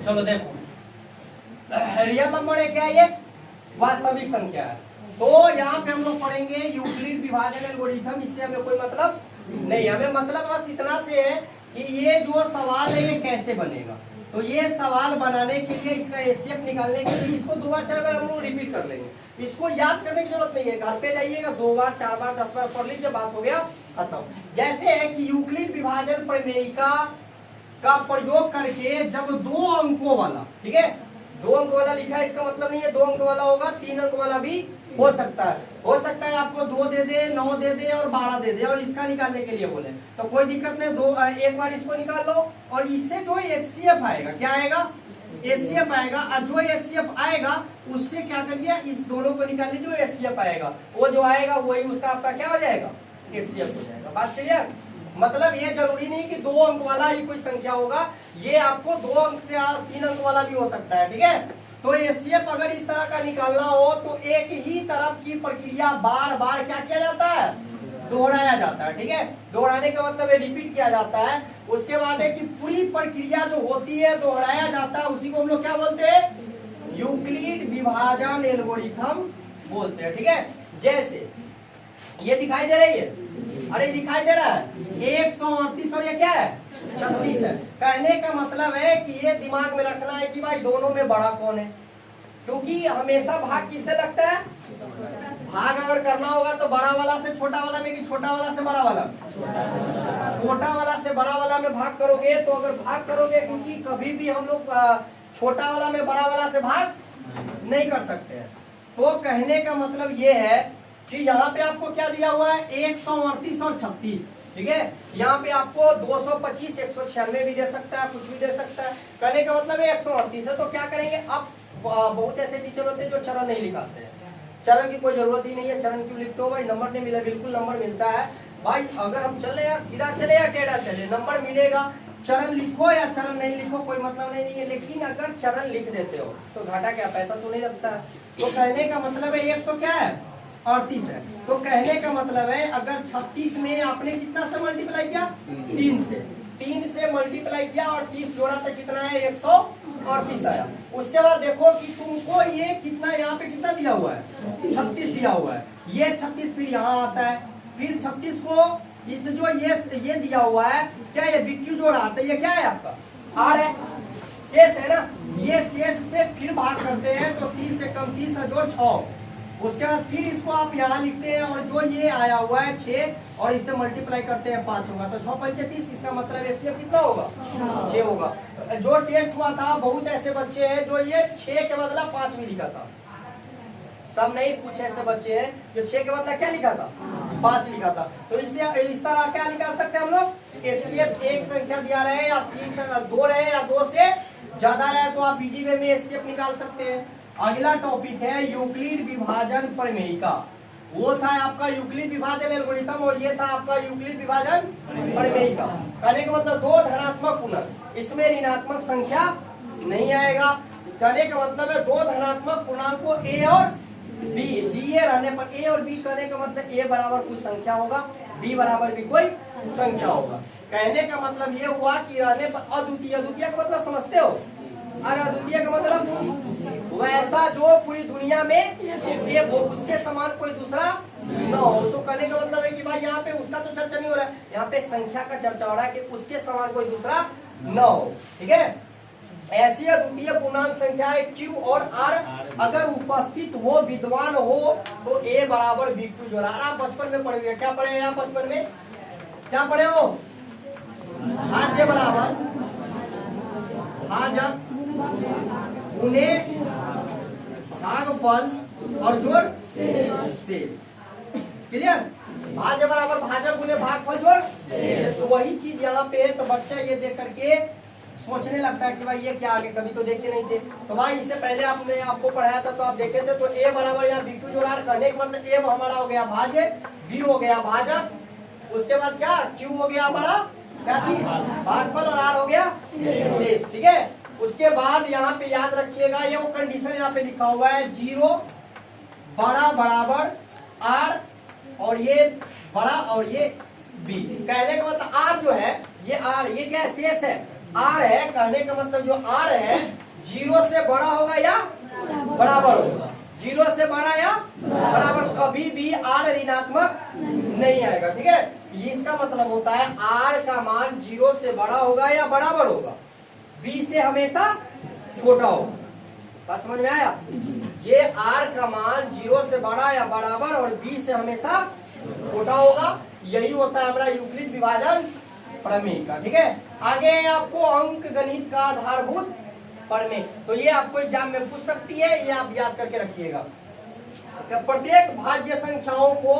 चलो देखो, real number है क्या, ये वास्तविक संख्या है। तो यहाँ पे हम लोग पढ़ेंगे यूक्लिड विभाजन एल्गोरिथम। इससे हमें कोई मतलब नहीं, हमें मतलब बस इतना से है कि ये जो सवाल है ये कैसे बनेगा। तो ये सवाल बनाने के लिए, इसका एचसीएफ निकालने के लिए इसको 2 बार 4 बार हम लोग रिपीट कर लेंगे। इसको याद करने की जरूरत नहीं है, घर पे जाइएगा 2 बार 4 बार 10 बार पढ़ लीजिए, बात हो गया खत्म। जैसे है कि यूक्लिड विभाजन प्रमेयिका का प्रयोग करके जब 2 अंकों वाला, ठीक है, 2 अंक वाला लिखा है, इसका मतलब नहीं है 2 अंक वाला होगा, 3 अंक वाला भी हो सकता है। हो सकता है आपको 2 दे दे, 9 दे दे और 12 दे दे और इसका निकालने के लिए बोले, तो कोई दिक्कत नहीं। एक बार इसको निकाल लो और इससे जो एचसीएफ आएगा, क्या आएगा, एचसीएफ आएगा। और जो एचसीएफ आएगा उससे क्या करिए, इस दोनों को निकाल लीजिए, एचसीएफ आएगा, वो जो आएगा वही उसका आपका क्या हो जाएगा, एचसीएफ हो जाएगा। बात क्लियर। मतलब ये जरूरी नहीं कि 2 अंक वाला ही कोई संख्या होगा, ये आपको 2 अंक से 3 अंक वाला भी हो सकता है, ठीक है। तो एचसीएफ अगर इस तरह का निकालना हो तो एक ही तरफ की प्रक्रिया बार बार क्या किया जाता है, दोहराया जाता है, ठीक है। दोहराने का मतलब रिपीट किया जाता है। उसके बाद है कि पूरी प्रक्रिया जो होती है दोहराया जाता है, उसी को हम लोग क्या बोलते हैं, यूक्लिड विभाजन एल्गोरिथम बोलते हैं, ठीक है। जैसे ये दिखाई दे रही है, अरे दिखाई दे रहा है 138 और ये क्या है 36 है। कहने का मतलब है कि ये दिमाग में रखना है कि भाई दोनों में बड़ा कौन है, क्योंकि हमेशा भाग किससे लगता है, भाग अगर करना होगा तो बड़ा वाला से छोटा वाला में कि छोटा वाला से बड़ा वाला, छोटा वाला से बड़ा वाला में भाग करोगे। तो अगर भाग करोगे, क्योंकि कभी भी हम लोग छोटा वाला में बड़ा वाला से भाग नहीं कर सकते हैं। तो कहने का मतलब ये है कि यहाँ पे आपको क्या दिया हुआ है, 138 और 36, ठीक है। यहाँ पे आपको 225 196 भी दे सकता है, कुछ भी दे सकता है। कहने का मतलब 138 है। तो क्या करेंगे, अब बहुत ऐसे टीचर होते हैं जो चरण नहीं लिखाते हैं। चरण की कोई जरूरत ही नहीं है, चरण क्यों लिखते हो भाई, नंबर नहीं मिला, बिल्कुल नंबर मिलता है भाई। अगर हम चले यार सीधा चले या टेढ़ा चले, नंबर मिलेगा। चरण लिखो या चरण नहीं लिखो कोई मतलब नहीं है, लेकिन अगर चरण लिख देते हो तो घाटा क्या, पैसा तो नहीं लगता है। तो कहने का मतलब है 100 क्या है 38 है। तो कहने का मतलब है अगर 36 में आपने कितना से मल्टीप्लाई किया, 3 से मल्टीप्लाई किया और 30 जोड़ा तो कितना है 138 आया। उसके बाद देखो कि तुमको ये कितना, यहाँ पे कितना दिया हुआ है 36 दिया हुआ है। ये 36 फिर यहाँ आता है, फिर 36 को इस जो ये दिया हुआ है, क्या ये बीक्यू जोड़ा आता है, ये क्या है आपका आर है, शेष है ना। ये शेष से फिर भाग करते हैं तो 30 से कम 30 जोड़ 6। उसके बाद फिर इसको आप यहाँ लिखते हैं और जो ये आया हुआ है 6 और इससे मल्टीप्लाई करते हैं 5 होगा, तो 6 पंचे 30। इसका मतलब एचसीएफ कितना होगा 6 होगा। जो टेस्ट हुआ था बहुत ऐसे बच्चे हैं जो ये 6 के बदला 5 भी लिखा था, सब नहीं, कुछ ऐसे बच्चे हैं जो 6 के बदला क्या लिखा था 5 लिखा था। तो इससे इस तरह क्या निकाल सकते हैं हम लोग, एचसीएफ एक संख्या दिया रहे या 2 रहे या 2 से ज्यादा रहे तो आप इजी वे में एचसीएफ निकाल सकते हैं। अगला टॉपिक है यूक्लिड विभाजन प्रमेयिका। वो था आपका यूक्लिड विभाजन एल्गोरिथम और ये था आपका यूक्लिड विभाजन प्रमेयिका। कहने का मतलब 2 धनात्मक पूर्णांक, इसमें ऋणात्मक संख्या नहीं आएगा। कहने का मतलब है 2 धनात्मक पूर्णांक को ए और बी दिए रहने पर, ए और बी कहने का मतलब ए बराबर कुछ संख्या होगा, बी बराबर भी कोई संख्या होगा। कहने का मतलब ये हुआ कि रहने पर अद्वितीय, अद्वितीय का मतलब समझते हो, अरे अद्वितीय का मतलब वैसा जो पूरी दुनिया में ये उसके समान कोई दूसरा न हो। तो कहने का मतलब है कि भाई यहाँ पे उसका तो चर्चा नहीं हो रहा है, यहाँ पे संख्या का चर्चा हो रहा है कि उसके समान कोई दूसरा न हो, ठीक है। ऐसी अद्वितीय पूर्णांक संख्या है Q और R अगर उपस्थित हो, विद्वान हो, तो A बराबर BQ जोड़ा। आप बचपन में पढ़े, क्या पढ़े हैं आप बचपन में, क्या पढ़े हो, भाज्य बराबर भाजक गुणे भागफल और जोड़ शेष, क्लियर। भाज्य बराबर भाजक गुणे भागफल जोड़ शेष। तो वही चीज यहाँ पे है। तो बच्चा ये देख करके सोचने लगता है कि भाई ये क्या, आगे कभी तो देखे नहीं थे। तो भाई इससे पहले आपने आपको पढ़ाया था तो आप देखे थे। तो ए बराबर यहाँ बीक्यू जोड़ा करने का मतलब ए हमारा हो गया भाज्य, बी हो गया भाजक, उसके बाद क्या क्यू हो गया हमारा क्या चीज भागफल और आर हो गया शेष, ठीक है। उसके बाद यहाँ पे याद रखिएगा ये वो कंडीशन यहाँ पे लिखा हुआ है 0 बड़ा बराबर आर और ये बड़ा और ये बी। कहने का मतलब आर जो है ये आर, ये क्या है, शेष है, आर है, कहने का मतलब जो आर है 0 से बड़ा होगा या बराबर होगा, 0 से बड़ा या बराबर, कभी भी आर ऋणात्मक नहीं आएगा, ठीक है। ये इसका मतलब होता है आर का मान 0 से बड़ा होगा या बराबर होगा, बी से हमेशा छोटा होगा। बात समझ में आया? ये आर का मान 0 से बड़ा या बराबर और बी से हमेशा छोटा होगा, यही होता है हमारा यूक्लिड विभाजन प्रमेय का, ठीक है। आगे आपको अंक गणित का आधारभूत प्रमेय, तो ये आपको एग्जाम में पूछ सकती है, ये आप याद करके रखिएगा। प्रत्येक भाज्य संख्याओं को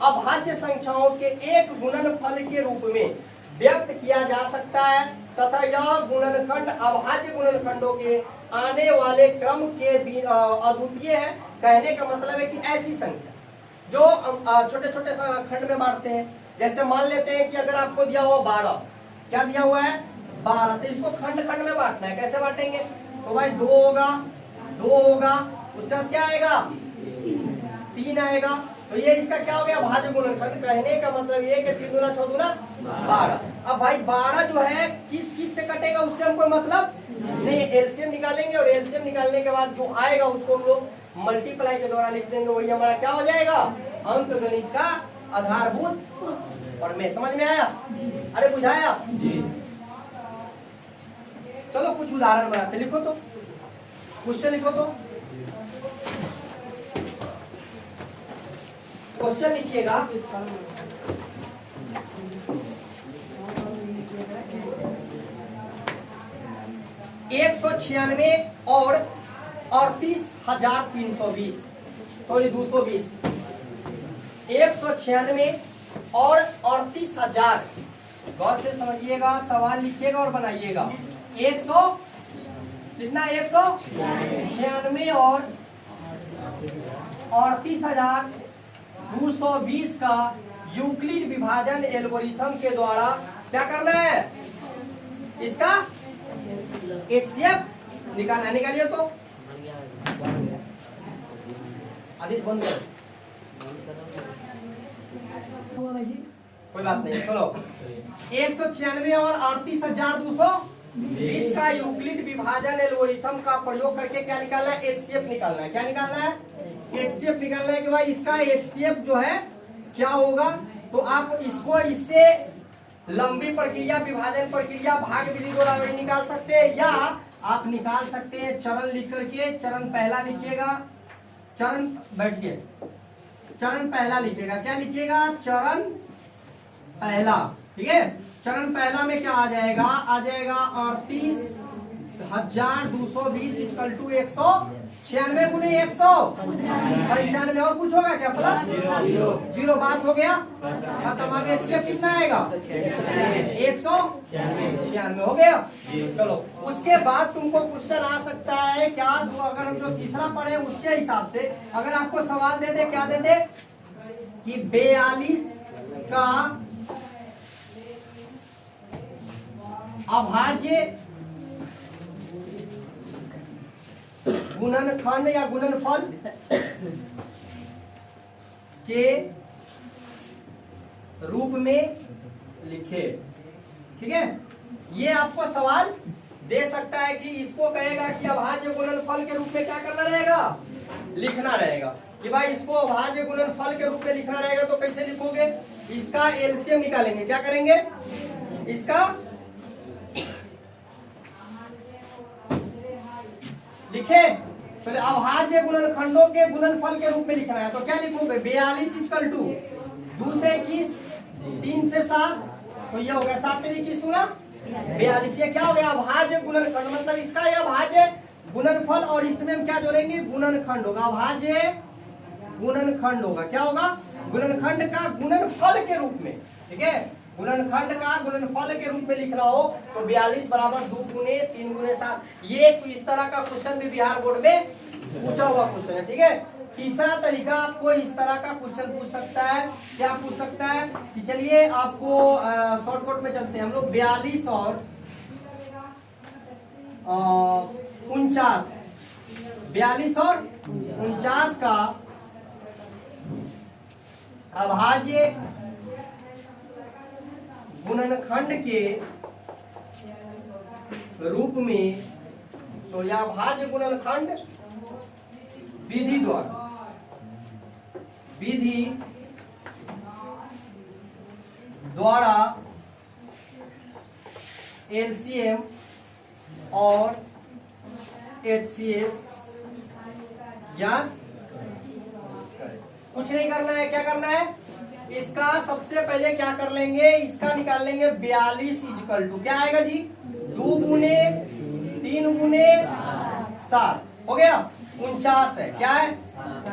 अभाज्य संख्याओं के एक गुणनफल के रूप में व्यक्त किया जा सकता है तथा यह गुणनखंड अभाज्य गुणनखंडों के आने वाले क्रम के अद्वितीय है। कहने का मतलब है कि ऐसी संख्या जो छोटे छोटे खंड में बांटते हैं, जैसे मान लेते हैं कि अगर आपको दिया हुआ 12, क्या दिया हुआ है 12, तो इसको खंड खंड में बांटना है। कैसे बांटेंगे? तो भाई 2 होगा, 2 होगा, उसका क्या आएगा 3 आएगा, तो ये इसका क्या हो गया भाज्य गुणनखंड। कहने का मतलब ये कि 3 दूना 6 दूना 12। अब भाई 12 जो है किस किस से कटेगा उससे हमको मतलब नहीं, एलसीएम निकालेंगे और एलसीएम निकालने के बाद जो आएगा उसको हम लोग मल्टीप्लाई के द्वारा लिख देंगे, वही हमारा क्या हो जाएगा अंक गणित का आधारभूत प्रमेय। समझ में आया? अरे बुझाया जी। चलो कुछ उदाहरण बनाते, लिखो तो, क्वेश्चन लिखो तो, क्वेश्चन लिखिएगा। एक 196 और 38,320, सॉरी 220, 196 और 38,000, गौर से समझिएगा, सवाल लिखिएगा और बनाइएगा। 100 कितना 196 और 38,220 का यूक्लिड विभाजन एल्गोरिथम के द्वारा क्या करना है, इसका एचसीएफ निकालना। निकालिए तो, आदित्य बंद करो, कोई बात नहीं। चलो 196 और 38,220 का यूक्लिड विभाजन एल्गोरिथम का प्रयोग करके क्या निकालना है, एचसीएफ निकालना है। क्या निकालना है, एचसीएफ निकालना है कि भाई इसका एचसीएफ जो है क्या होगा। तो आप इसको इससे लंबी प्रक्रिया, विभाजन प्रक्रिया, भाग विधि द्वारा भी निकाल सकते हैं, या आप निकाल सकते हैं चरण लिख करके। चरण पहला लिखिएगा, चरण बैठिए, चरण पहला लिखिएगा। क्या लिखिएगा, चरण पहला, ठीक है। चरण पहला में क्या आ जाएगा, आ जाएगा 38,220 इक्वल टू 196 गुने 195, और कुछ होगा क्या, प्लस 0, बात हो गया खत्म। अब एचसीएफ कितना आएगा 196 हो गया। चलो उसके बाद तुमको क्वेश्चन आ सकता है क्या, तो अगर हम जो तीसरा पढ़े उसके हिसाब से अगर आपको सवाल दे दे, क्या दे दे कि 42 का अभाज्य गुणनखंड या गुणनफल के रूप में लिखे, ठीक है। ये आपको सवाल दे सकता है कि इसको कहेगा कि अभाज्य गुणनफल के रूप में क्या करना रहेगा, लिखना रहेगा कि भाई इसको अभाज्य गुणनफल के रूप में लिखना रहेगा। तो कैसे लिखोगे, इसका एलसीएम निकालेंगे। क्या करेंगे, इसका लिखे, चलिए अभाज्य गुणनखंडों के गुणनफल के रूप में लिखना है। तो क्या लिखोगे, 42 इक्वल टू 2 से 21, 3 से 7, तो ये हो गया 7 से 21 दूना 42। ये क्या हो गया, अभाज्य गुणनखंड, मतलब इसका यह अभाज्य गुणनफल, और इसमें हम क्या जोड़ेंगे, गुणनखंड होगा, अभाज्य गुणनखंड होगा। क्या होगा, गुणनखंड का गुणनफल के रूप में, ठीक है। गुणनखंड का गुणनफल के रूप में लिखना हो तो 42 बराबर 2 गुने 3 गुने 7। ये इस तरह का क्वेश्चन भी बिहार बोर्ड में पूछा हुआ क्वेश्चन है, ठीक है। तीसरा तरीका आपको इस तरह का क्वेश्चन पूछ सकता है, क्या पूछ सकता है कि चलिए आपको शॉर्टकट में चलते हैं हम लोग। 42 और 49, 42 और 49 का गुणनखंड के रूप में, तो या भाज्य गुणनखंड विधि द्वारा एलसीएम और एचसीएफ याद कुछ नहीं करना है। क्या करना है, इसका सबसे पहले क्या कर लेंगे, इसका निकाल लेंगे 42 इजकल टू क्या आएगा जी, 2 गुने 3 गुने 7 हो गया 49 है। क्या है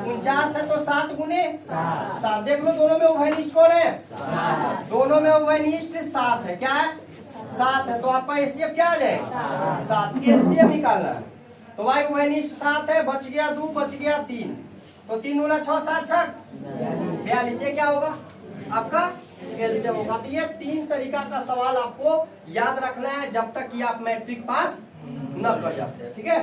49 है, तो 7 गुने 7। देख लो दोनों में उभयनिष्ठ कौन है, दोनों में उभयनिष्ठ 7 है। क्या है 7 है, तो आपका एचसीएफ क्या आ जाएगा 7। एलसीएम निकालना है, तो भाई उभयनिष्ठ 7 है, बच गया 2 बच गया 3, तो 3 गुना 6 7 6 42। ये क्या होगा आपका एलसीएम होगा। तो ये 3 तरीका का सवाल आपको याद रखना है जब तक कि आप मैट्रिक पास न कर जाते हैं। ठीक है।